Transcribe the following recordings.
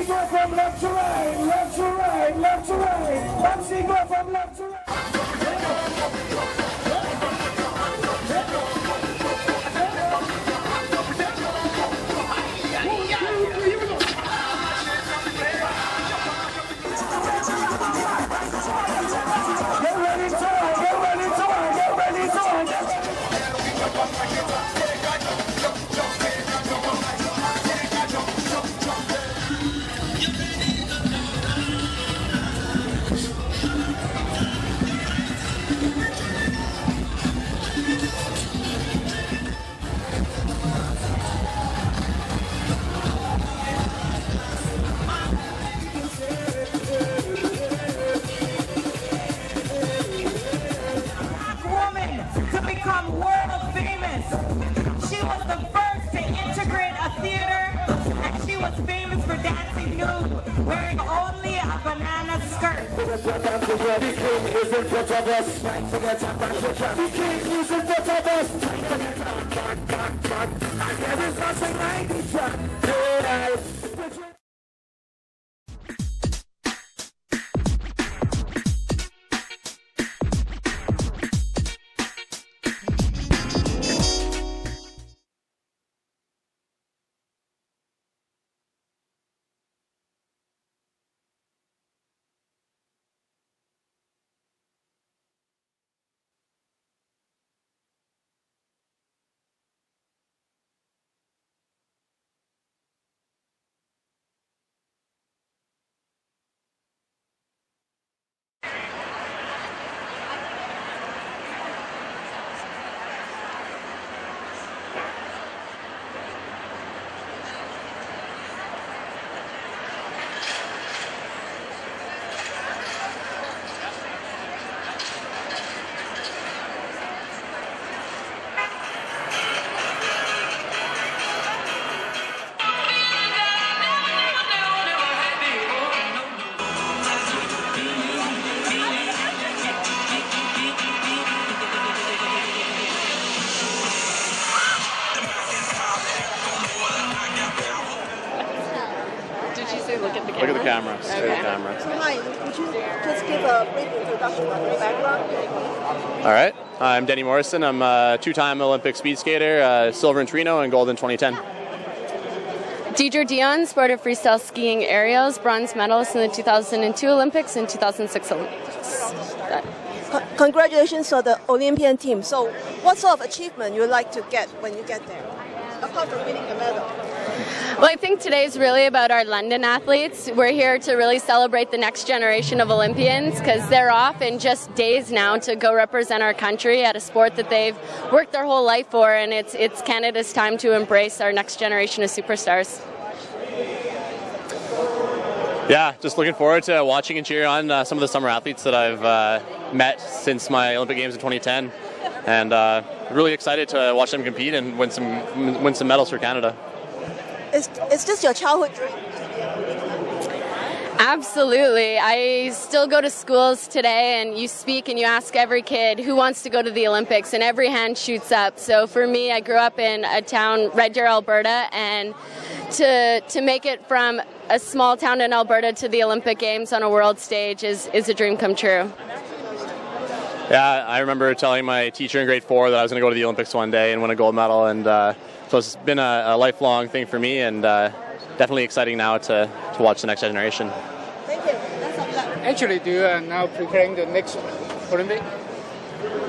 go from left to right, left to right, left to right. MC go from left to right. Famous for dancing nude, wearing only a banana skirt. The king is in front of us. The king is in front of us. There is nothing like it. Look at the camera. Look at the camera. Okay. Look at the camera. So hi, would you just give a brief introduction on your background? All right. I'm Denny Morrison. I'm a two-time Olympic speed skater, silver in Torino and gold in 2010. Deidre Dion, sport of freestyle skiing aerials, bronze medalist in the 2002 Olympics and 2006 Olympics. Congratulations on the Olympian team. So what sort of achievement you would like to get when you get there, apart from winning the medal? Well, I think today is really about our London athletes. We're here to really celebrate the next generation of Olympians because they're off in just days now to go represent our country at a sport that they've worked their whole life for, and it's Canada's time to embrace our next generation of superstars. Yeah, just looking forward to watching and cheering on some of the summer athletes that I've met since my Olympic Games in 2010, and really excited to watch them compete and win some medals for Canada. Is this your childhood dream? Absolutely. I still go to schools today, and you speak and you ask every kid who wants to go to the Olympics, and every hand shoots up. So for me, I grew up in a town, Red Deer, Alberta, and to make it from a small town in Alberta to the Olympic Games on a world stage is a dream come true. Yeah, I remember telling my teacher in grade 4 that I was going to go to the Olympics one day and win a gold medal, and so it's been a lifelong thing for me, and definitely exciting now to watch the next generation. Thank you. That's all that. Actually, do you now preparing the next Olympic?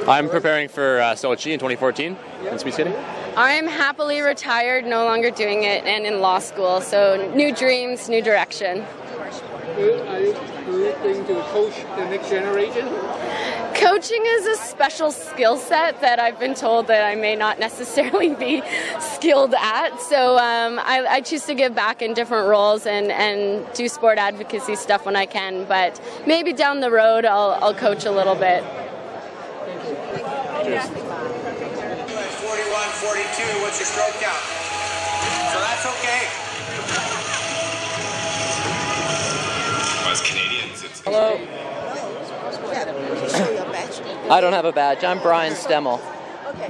I'm preparing for Sochi in 2014 in speed skating. I'm happily retired, no longer doing it, and in law school. So new dreams, new direction. Are you going to coach the next generation? Coaching is a special skill set that I've been told that I may not necessarily be skilled at. So I choose to give back in different roles and do sport advocacy stuff when I can. But maybe down the road I'll coach a little bit. Cheers. 41, 42, what's your stroke count? So that's okay. As Canadians, it's... Hello. I don't have a badge. I'm Brian Stemmel.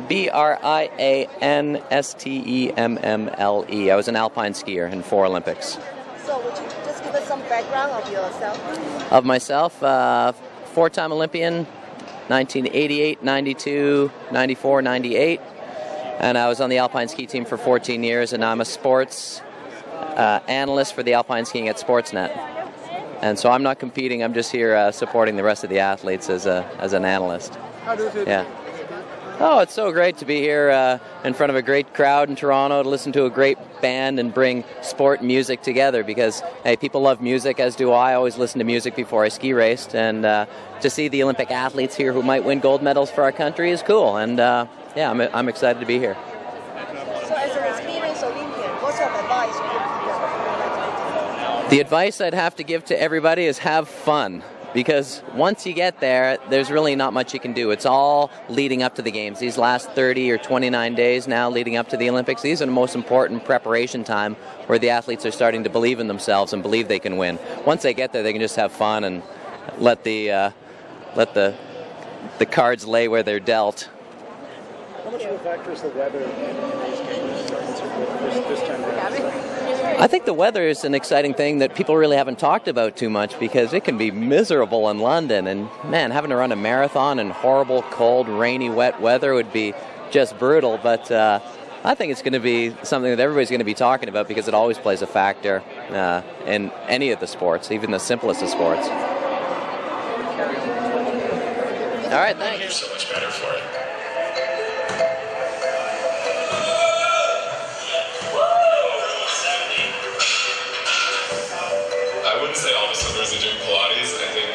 BRIANSTEMMLE. I was an alpine skier in 4 Olympics. So would you just background of yourself? Of myself, four-time Olympian, 1988, 92, 94, 98. And I was on the alpine ski team for 14 years, and now I'm a sports analyst for the alpine skiing at Sportsnet. And so I'm not competing, I'm just here supporting the rest of the athletes as an analyst. How does it? Yeah. Oh, it's so great to be here in front of a great crowd in Toronto, to listen to a great band and bring sport and music together, because, hey, people love music, as do I. I always listen to music before I ski raced, and to see the Olympic athletes here who might win gold medals for our country is cool, and yeah, I'm excited to be here. So as an experienced Olympian, what sort of advice would you give? The advice I'd have to give to everybody is have fun. Because once you get there, there's really not much you can do. It's all leading up to the games. These last 30 or 29 days now leading up to the Olympics, these are the most important preparation time where the athletes are starting to believe in themselves and believe they can win. Once they get there, they can just have fun and let the cards lay where they're dealt. How much of a factor is the weather in these games this time around? I think the weather is an exciting thing that people really haven't talked about too much, because it can be miserable in London, and man, having to run a marathon in horrible, cold, rainy, wet weather would be just brutal. But I think it's going to be something that everybody's going to be talking about, because it always plays a factor in any of the sports, even the simplest of sports. All right, thanks. You're so much better for it. I wouldn't say all of a sudden are doing Pilates. I think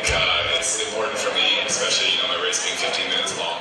it's important for me, especially my race being 15 minutes long.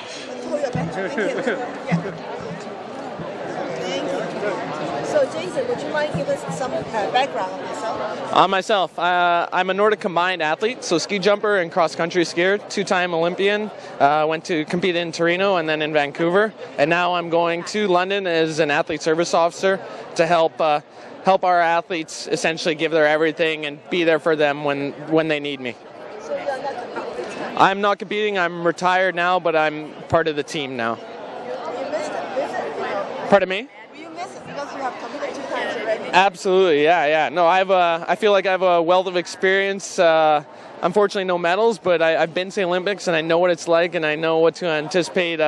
So Jason, would you mind giving us some background on yourself? On myself, I'm a Nordic combined athlete, so ski jumper and cross country skier, two-time Olympian. Went to compete in Torino and then in Vancouver, and now I'm going to London as an athlete service officer to help our athletes essentially give their everything and be there for them when they need me. So you're not competing this time? I'm not competing. I'm retired now, but I'm part of the team now. You missed it? Pardon me? You missed it because you have competed 2 times already? Absolutely, yeah. No, I feel like I have a wealth of experience. Unfortunately, no medals, but I've been to the Olympics, and I know what it's like, and I know what to anticipate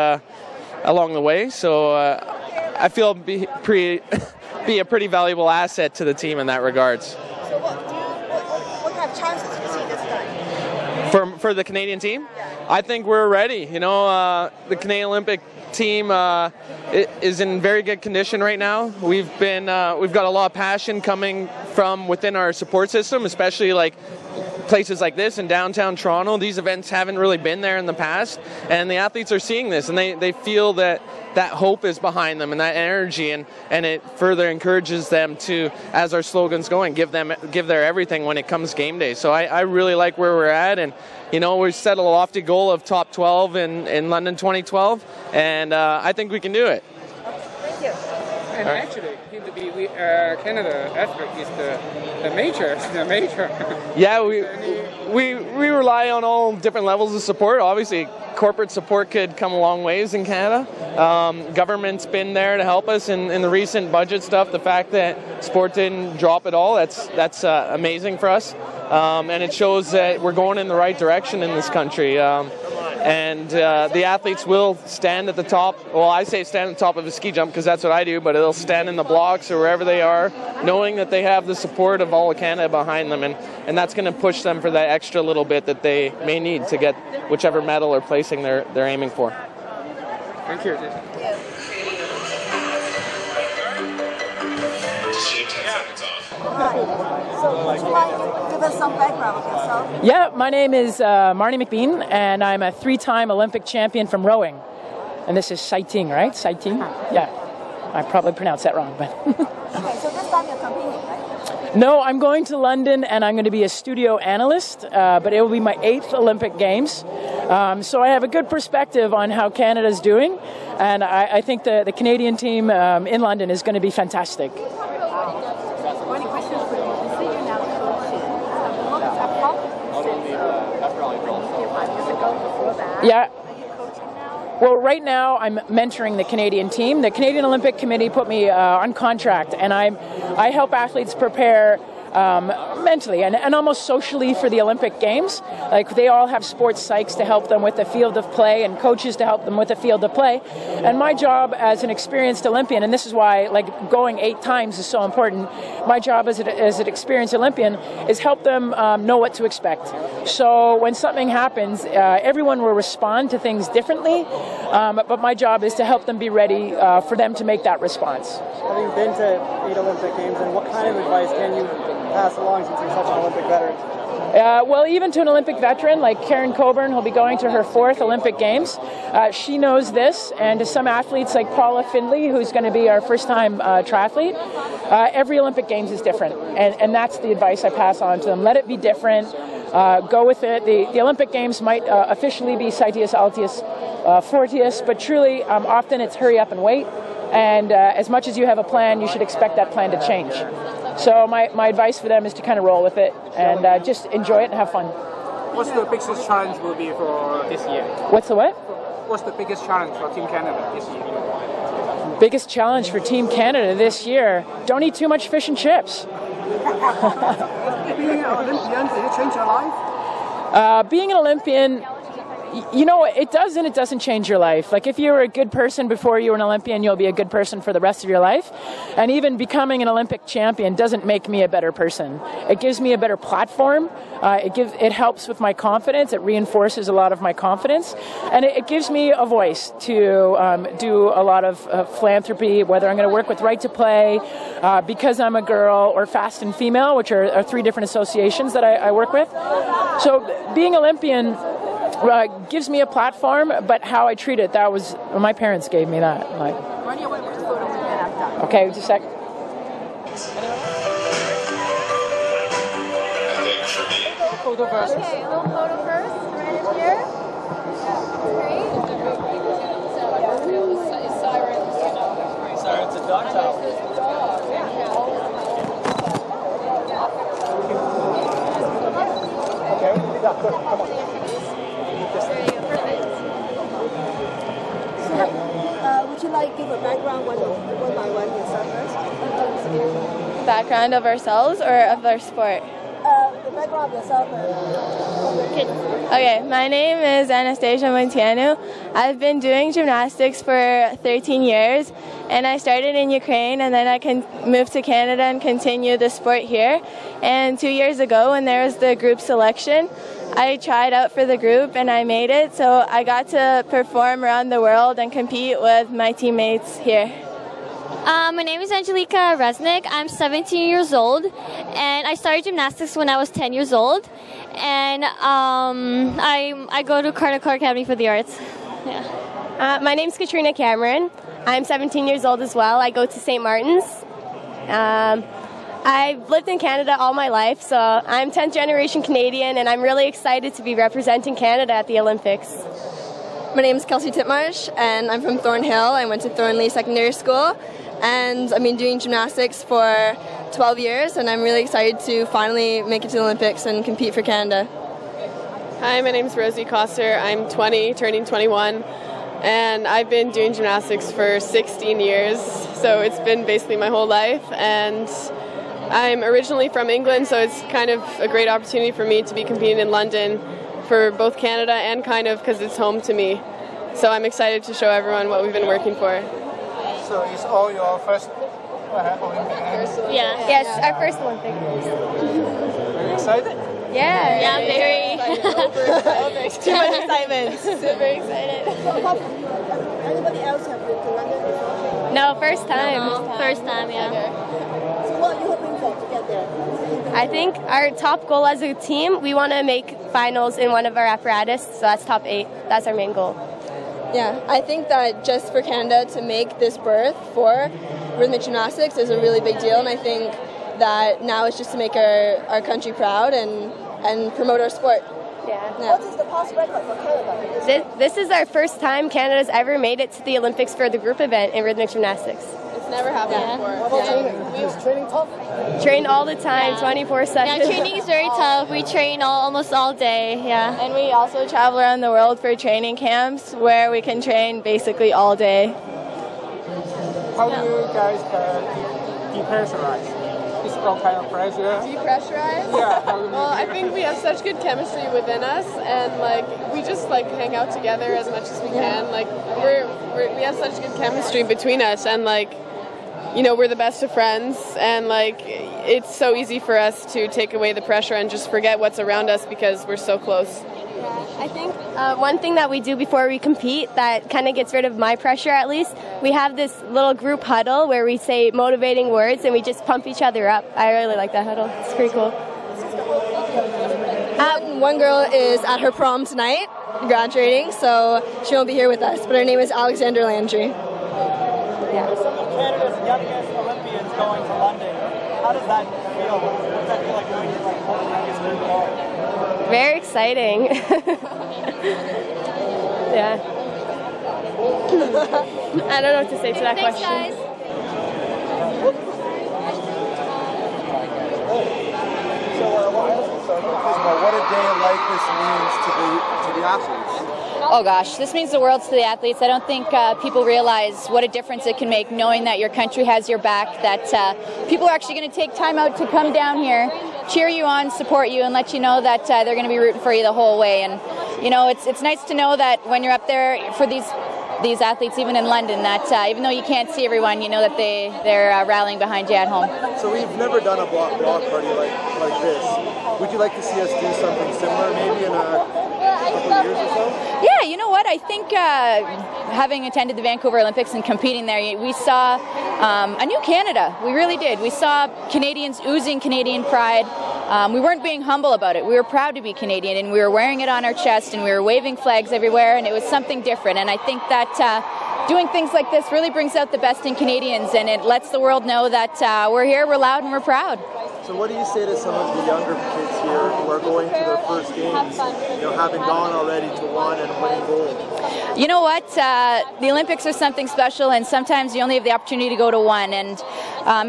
along the way. So I feel be a pretty valuable asset to the team in that regards. So what kind of chances do you see this time? For the Canadian team? Yeah. I think we're ready. The Canadian Olympic team is in very good condition right now. We've got a lot of passion coming from within our support system, especially like places like this in downtown Toronto. These events haven't really been there in the past, and the athletes are seeing this, and they feel that hope is behind them and that energy, and it further encourages them to, as our slogan's going, give their everything when it comes game day. So I really like where we're at, and we set a lofty goal of top 12 in London 2012, and I think we can do it. Thank you. And actually, it seems to be Canada aspect is the major. Yeah, we rely on all different levels of support. Obviously, corporate support could come a long ways in Canada. Government's been there to help us in the recent budget stuff. The fact that sport didn't drop at all, that's amazing for us. And it shows that we're going in the right direction in this country. And the athletes will stand at the top. Well, I say stand at the top of a ski jump because that's what I do, but they'll stand in the blocks or wherever they are, knowing that they have the support of all of Canada behind them, and that's going to push them for that extra little bit that they may need to get whichever medal or placing they're aiming for. Thank you. So would you mind give us some background of yourself? Yeah, my name is Marnie McBean, and I'm a 3-time Olympic champion from rowing. And this is sighting, right? Sighting? Yeah. I probably pronounced that wrong, but... Okay, so this time you're competing, right? No, I'm going to London, and I'm going to be a studio analyst, but it will be my 8th Olympic Games. So I have a good perspective on how Canada's doing, and I think the Canadian team in London is going to be fantastic. Yeah. Well, right now I'm mentoring the Canadian team. The Canadian Olympic Committee put me on contract, and I help athletes prepare mentally and almost socially for the Olympic Games. Like they all have sports psychs to help them with the field of play and coaches to help them with the field of play. And my job as an experienced Olympian, and this is why like going 8 times is so important, my job as an experienced Olympian is help them know what to expect. So when something happens, everyone will respond to things differently, but my job is to help them be ready for them to make that response. Having been to 8 Olympic Games, and what kind of advice can you pass along since you're such an Olympic veteran? Well, even to an Olympic veteran like Karen Coburn, who'll be going to her 4th Olympic Games, she knows this. And to some athletes like Paula Findlay, who's going to be our first-time triathlete, every Olympic Games is different. And that's the advice I pass on to them. Let it be different. Go with it. The Olympic Games might officially be Citius Altius Fortius, but truly, often it's hurry up and wait. And as much as you have a plan, you should expect that plan to change. So my advice for them is to kind of roll with it and just enjoy it and have fun. What's the biggest challenge will be for this year? What's the what? What's the biggest challenge for Team Canada this year? Biggest challenge for Team Canada this year? Don't eat too much fish and chips. Being an Olympian, did it change your life? Being an Olympian, you know, it does and it doesn't change your life. Like if you were a good person before you were an Olympian, you'll be a good person for the rest of your life. And even becoming an Olympic champion doesn't make me a better person. It gives me a better platform. It helps with my confidence. It reinforces a lot of my confidence. And it gives me a voice to do a lot of philanthropy, whether I'm going to work with Right to Play, Because I'm a Girl, or Fast and Female, which are 3 different associations that I work with. So being Olympian gives me a platform, but how I treat it, that was my parents gave me that. Like, okay, just a sec. Photo first. Okay, a little photo first, right in here. Great. Siren's a dog towel. Okay, yeah, good. Come on. Would you like to give a background one by one yourself first? Background of ourselves or of our sport? The background of yourself. Okay, my name is Anastasia Montianu. I've been doing gymnastics for 13 years, and I started in Ukraine, and then I moved to Canada and continue the sport here. And 2 years ago, when there was the group selection, I tried out for the group and I made it, so I got to perform around the world and compete with my teammates here. My name is Angelika Resnick. I'm 17 years old, and I started gymnastics when I was 10 years old. And I go to Carter Academy for the Arts. Yeah. My name's Katrina Cameron. I'm 17 years old as well. I go to St. Martin's. I've lived in Canada all my life, so I'm 10th generation Canadian, and I'm really excited to be representing Canada at the Olympics. My name is Kelsey Titmarsh, and I'm from Thornhill. I went to Thornley Secondary School, and I've been doing gymnastics for 12 years, and I'm really excited to finally make it to the Olympics and compete for Canada. Hi, my name is Rosie Coster. I'm 20, turning 21, and I've been doing gymnastics for 16 years, so it's been basically my whole life, and I'm originally from England, so it's kind of a great opportunity for me to be competing in London for both Canada and kind of because it's home to me. So I'm excited to show everyone what we've been working for. So it's all your first Olympic Games? Yeah. Yes, our first Olympic. Very excited? Yeah. Yeah, very. Too much excitement. Super excited. Anybody else have been to London before? No, first time. First time, yeah. So what are you hoping for to get there? I think our top goal as a team, we want to make finals in one of our apparatus, so that's top 8. That's our main goal. Yeah, I think that just for Canada to make this berth for rhythmic gymnastics is a really big deal, and I think that now it's just to make our country proud and promote our sport. Yeah. What is the past record for Canada? This is our first time Canada's ever made it to the Olympics for the group event in rhythmic gymnastics. It's never happened before. What about training? Is training tough? Train all the time, 24/7. Yeah, training is very tough. We train almost all day, yeah. And we also travel around the world for training camps where we can train basically all day. How do you guys depersonalize? physical kind of pressure? Depressurized? Yeah. Well, I think we have such good chemistry within us, and like we just like hang out together as much as we can. Like we have such good chemistry between us, and like, you know, we're the best of friends, and like it's so easy for us to take away the pressure and just forget what's around us because we're so close. I think one thing that we do before we compete that kind of gets rid of my pressure, at least, we have this little group huddle where we say motivating words and we just pump each other up. I really like that huddle. It's pretty cool. One girl is at her prom tonight, graduating, so she won't be here with us, but her name is Alexander Landry. Yeah. Some of Canada's youngest Olympians going to London. How does that feel? What does that feel like going to like whole youngest group at all? Very exciting. Yeah. I don't know what to say to that question. Guys. What a day like this means to the athletes. Oh gosh, this means the world to the athletes. I don't think people realize what a difference it can make knowing that your country has your back, that people are actually going to take time out to come down here, cheer you on, support you, and let you know that they're going to be rooting for you the whole way. And you know, it's nice to know that when you're up there for these athletes, even in London, that even though you can't see everyone, you know that they're rallying behind you at home. So we've never done a block party like this. Would you like to see us do something similar maybe in a couple of years or so? Yeah, you know what? I think having attended the Vancouver Olympics and competing there, we saw a new Canada. We really did. We saw Canadians oozing Canadian pride. We weren't being humble about it. We were proud to be Canadian, and we were wearing it on our chest, and we were waving flags everywhere, and it was something different. And I think that doing things like this really brings out the best in Canadians, and it lets the world know that we're here, we're loud, and we're proud. So what do you say to some of the younger kids here who are going to their first games, you know, having gone already to one and winning gold? You know what? The Olympics are something special, and sometimes you only have the opportunity to go to one. And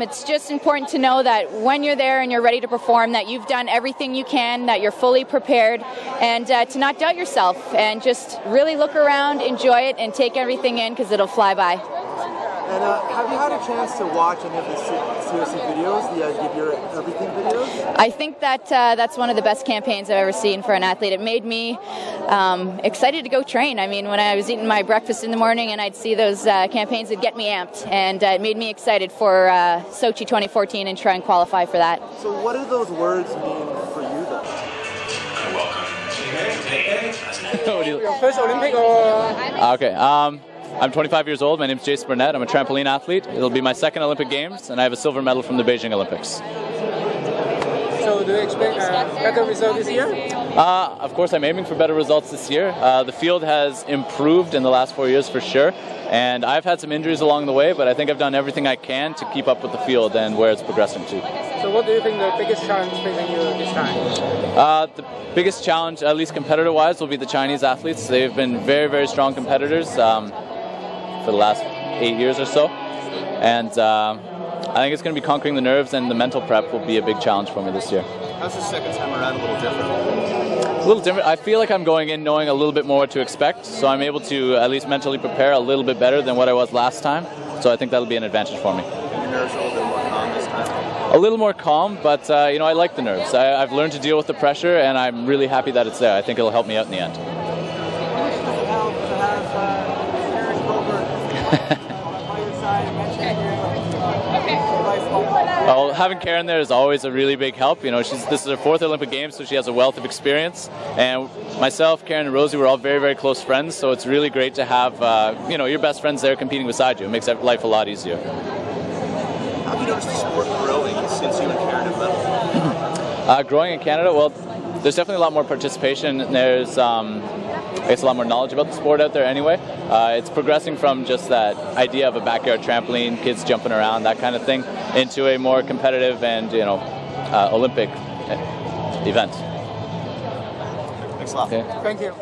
it's just important to know that when you're there and you're ready to perform, that you've done everything you can, that you're fully prepared, and to not doubt yourself, and just really look around, enjoy it, and take everything in because it'll fly by. And have you had a chance to watch any of the CRC videos, the Give Your Everything videos? I think that that's one of the best campaigns I've ever seen for an athlete. It made me excited to go train. I mean, when I was eating my breakfast in the morning and I'd see those campaigns, it'd get me amped. And it made me excited for Sochi 2014 and try and qualify for that. So what do those words mean for you, though? Your first Olympic or? Okay. I'm 25 years old. My name's Jason Burnett. I'm a trampoline athlete. It'll be my second Olympic Games, and I have a silver medal from the Beijing Olympics. So do you expect a better result this year? Of course, I'm aiming for better results this year. The field has improved in the last 4 years for sure, and I've had some injuries along the way, but I think I've done everything I can to keep up with the field and where it's progressing to. So what do you think the biggest challenge facing you this time? The biggest challenge, at least competitor-wise, will be the Chinese athletes. They've been very, very strong competitors for the last 8 years or so, and I think it's going to be conquering the nerves, and the mental prep will be a big challenge for me this year. How's the second time around a little different? A little different. I feel like I'm going in knowing a little bit more what to expect, so I'm able to at least mentally prepare a little bit better than what I was last time, so I think that'll be an advantage for me. Your nerves are a little bit more calm this time? A little more calm, but you know, I like the nerves. I've learned to deal with the pressure, and I'm really happy that it's there. I think it'll help me out in the end. Well, having Karen there is always a really big help. You know, this is her fourth Olympic Games, so she has a wealth of experience. And myself, Karen, and Rosie were all very, very close friends, so it's really great to have, you know, your best friends there competing beside you. It makes life a lot easier. How have you noticed the sport growing since you and Karen have met? Growing in Canada, well, there's definitely a lot more participation. There's, I guess, a lot more knowledge about the sport out there anyway. It's progressing from just that idea of a backyard trampoline, kids jumping around, that kind of thing, into a more competitive and, you know, Olympic event. Thanks a lot. Okay. Thank you.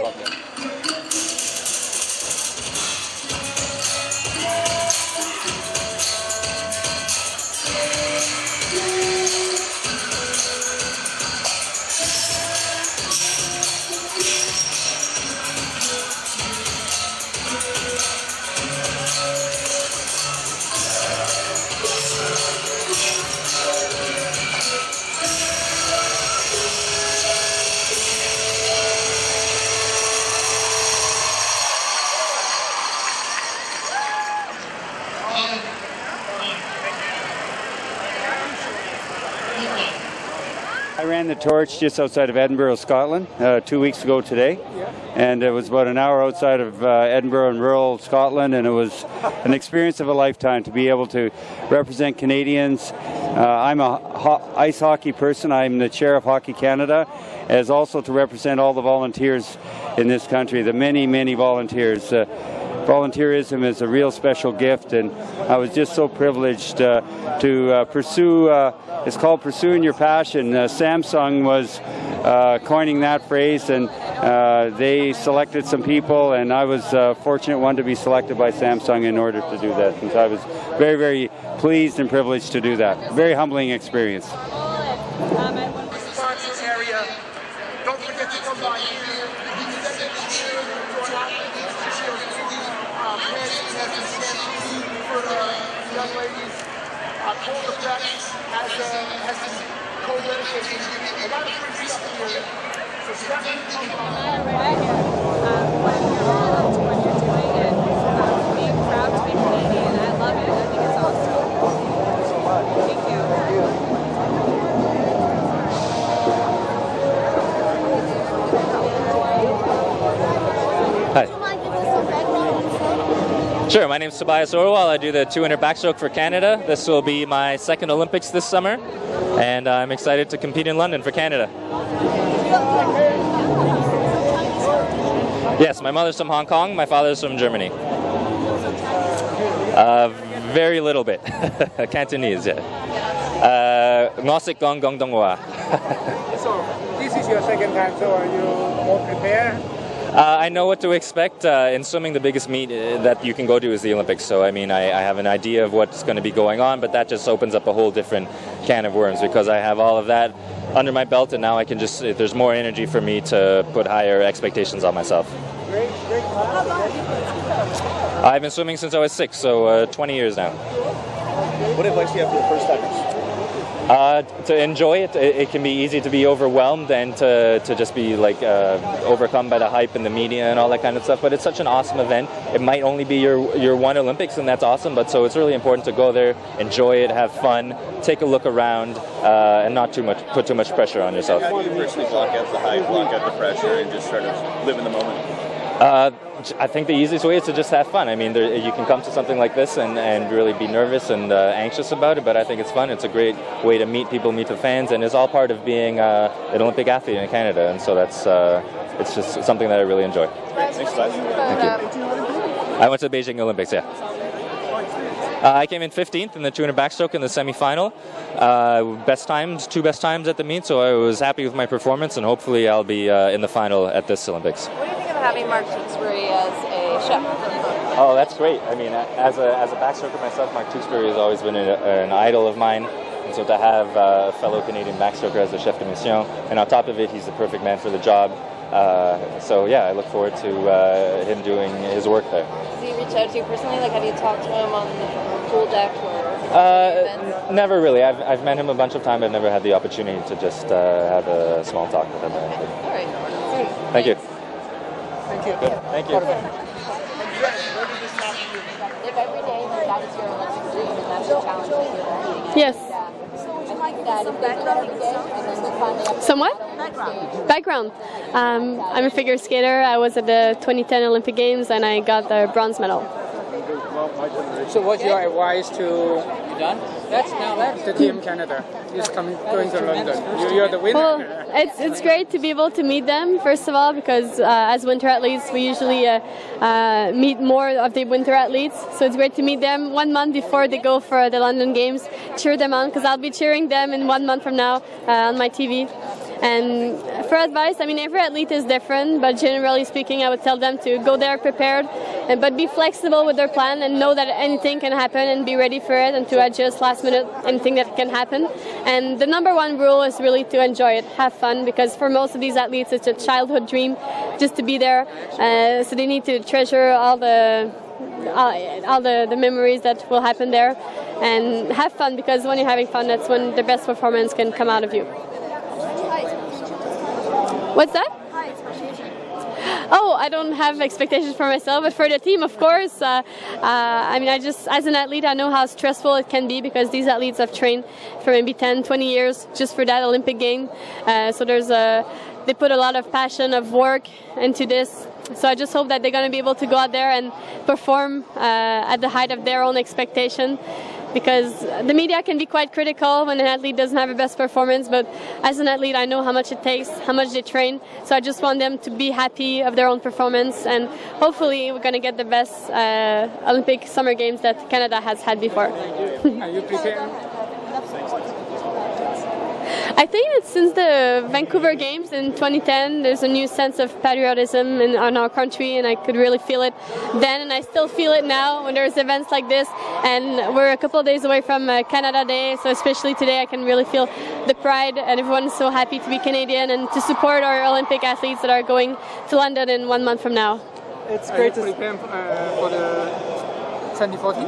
I ran the torch just outside of Edinburgh, Scotland, 2 weeks ago today. And it was about an hour outside of Edinburgh in rural Scotland, and it was an experience of a lifetime to be able to represent Canadians. I'm a ice hockey person. I'm the chair of Hockey Canada, as also to represent all the volunteers in this country, the many, many volunteers. Volunteerism is a real special gift, and I was just so privileged to pursue, it's called Pursuing Your Passion. Samsung was coining that phrase, and they selected some people, and I was fortunate one to be selected by Samsung in order to do that. And so I was very, very pleased and privileged to do that. Very humbling experience. Sponsors area. Don't forget to come by here. Young ladies, cold effects has this cold medication. A lot of free stuff here. So definitely come by. When you're doing it, being proud to be Canadian, I love it. I think it's awesome. Thank you. Hi. Sure, my name is Tobias Orwell. I do the 200 backstroke for Canada. This will be my second Olympics this summer, and I'm excited to compete in London for Canada. Yes, my mother's from Hong Kong, my father's from Germany. Very little bit. Cantonese, yeah. Ngosik Gong Gong Dongwa. So, this is your second time, so are you more prepared? I know what to expect. In swimming, the biggest meet that you can go to is the Olympics. So, I mean, I have an idea of what's going to be going on, but that just opens up a whole different can of worms because I have all of that under my belt, and now I can just, there's more energy for me to put higher expectations on myself. Great. I've been swimming since I was 6, so 20 years now. What advice do you have for the first timers? To enjoy it. It can be easy to be overwhelmed and to just be like overcome by the hype and the media and all that kind of stuff. But it's such an awesome event. It might only be your one Olympics, and that's awesome. But so it's really important to go there, enjoy it, have fun, take a look around, and not put too much pressure on yourself. How do you personally block out the hype, block out the pressure, and just sort of live in the moment? I think the easiest way is to just have fun. I mean, you can come to something like this and really be nervous and anxious about it, but I think it's fun. It's a great way to meet people, meet the fans, and it's all part of being an Olympic athlete in Canada, and so that's it's just something that I really enjoy. Thanks, Tobias. Thank you. I went to the Beijing Olympics, yeah. I came in 15th in the 200 backstroke in the semi-final. Two best times at the meet, so I was happy with my performance, and hopefully I'll be in the final at this Olympics. What do you think of having Mark Tewksbury as a chef? Oh, that's great. I mean, as a backstroker myself, Mark Tewksbury has always been an idol of mine. And so to have a fellow Canadian backstroker as the chef de mission, and on top of it, he's the perfect man for the job. So yeah, I look forward to him doing his work there. Does he reach out to you personally? Like, have you talked to him on the pool deck or? Never really. I've met him a bunch of times. I've never had the opportunity to just have a small talk with him or anything. All right. Thank you. Thank you. Good. Thank you. If every day that is your Olympic dream and that's your challenge that you're doing. Yes. Somewhat? Background. I'm a figure skater. I was at the 2010 Olympic Games and I got the bronze medal. So what's your advice to the Team Canada? Is going to London. You're the winner. Well, it's great to be able to meet them, first of all, because as winter athletes, we usually meet more of the winter athletes. So it's great to meet them 1 month before they go for the London Games, cheer them on, because I'll be cheering them in 1 month from now on my TV. And for advice, I mean, every athlete is different, but generally speaking, I would tell them to go there prepared, but be flexible with their plan and know that anything can happen and be ready for it and to adjust last minute anything that can happen. And the number one rule is really to enjoy it, have fun, because for most of these athletes, it's a childhood dream just to be there. So they need to treasure all the memories that will happen there and have fun, because when you're having fun, that's when the best performance can come out of you. What's that? Oh, I don't have expectations for myself, but for the team, of course. I mean, as an athlete, I know how stressful it can be because these athletes have trained for maybe 10, 20 years just for that Olympic game. So they put a lot of passion, of work into this. So I just hope that they're going to be able to go out there and perform at the height of their own expectation. Because the media can be quite critical when an athlete doesn't have a best performance, but as an athlete I know how much it takes, how much they train, so I just want them to be happy of their own performance, and hopefully we're going to get the best Olympic Summer Games that Canada has had before. Are you preparing? I think that since the Vancouver Games in 2010, there's a new sense of patriotism in our country, and I could really feel it then, and I still feel it now when there's events like this. And we're a couple of days away from Canada Day, so especially today I can really feel the pride, and everyone's so happy to be Canadian and to support our Olympic athletes that are going to London in 1 month from now. It's great to prepare for the 2014?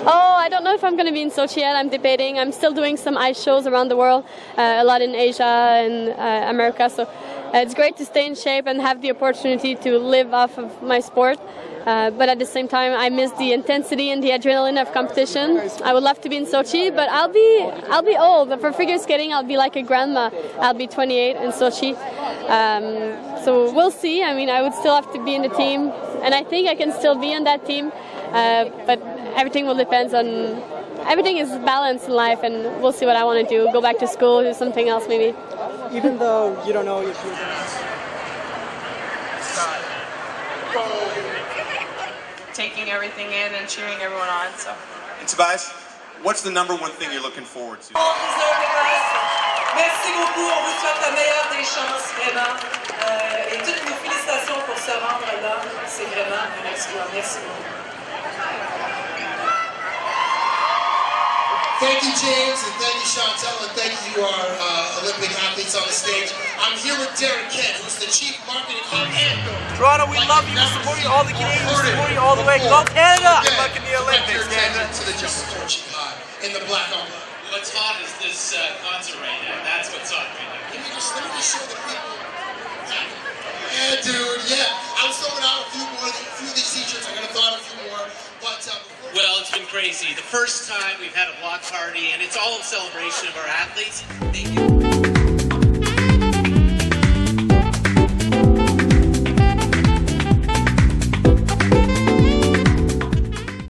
Oh, I don't know if I'm going to be in Sochi yet. I'm debating. I'm still doing some ice shows around the world, a lot in Asia and America. So it's great to stay in shape and have the opportunity to live off of my sport. But at the same time, I miss the intensity and the adrenaline of competition. I would love to be in Sochi, but I'll be old. For figure skating, I'll be like a grandma. I'll be 28 in Sochi. So we'll see. I mean, I would still have to be in the team, and I think I can still be on that team. But everything will depend on. Everything is balanced in life, and we'll see what I want to do. Go back to school, do something else, maybe. Even though you don't know if you're taking everything in and cheering everyone on. So. And Tobias, what's the number one thing you're looking forward to? Merci beaucoup, on vous souhaite la meilleure des chances, vraiment. Et toutes nos félicitations pour se rendre là. C'est vraiment un exploit. Merci beaucoup. Thank you, James, and thank you, Chantel, and thank you, our Olympic athletes on the stage. I'm here with Derek Kent, who's the Chief Marketing Officer. Toronto, we love you. We support you. All the Canadians support you all the way. Go Canada! Look in the Olympics, Canada. To the just torching hot in the black on black. What's hot is this concert right now. That's what's hot right now. Let me just show the people. Yeah, dude, yeah. I'm throwing out a few of these t-shirts. I'm going to throw out a few more. But, well, it's been crazy. The first time we've had a block party, and it's all in celebration of our athletes. Thank you.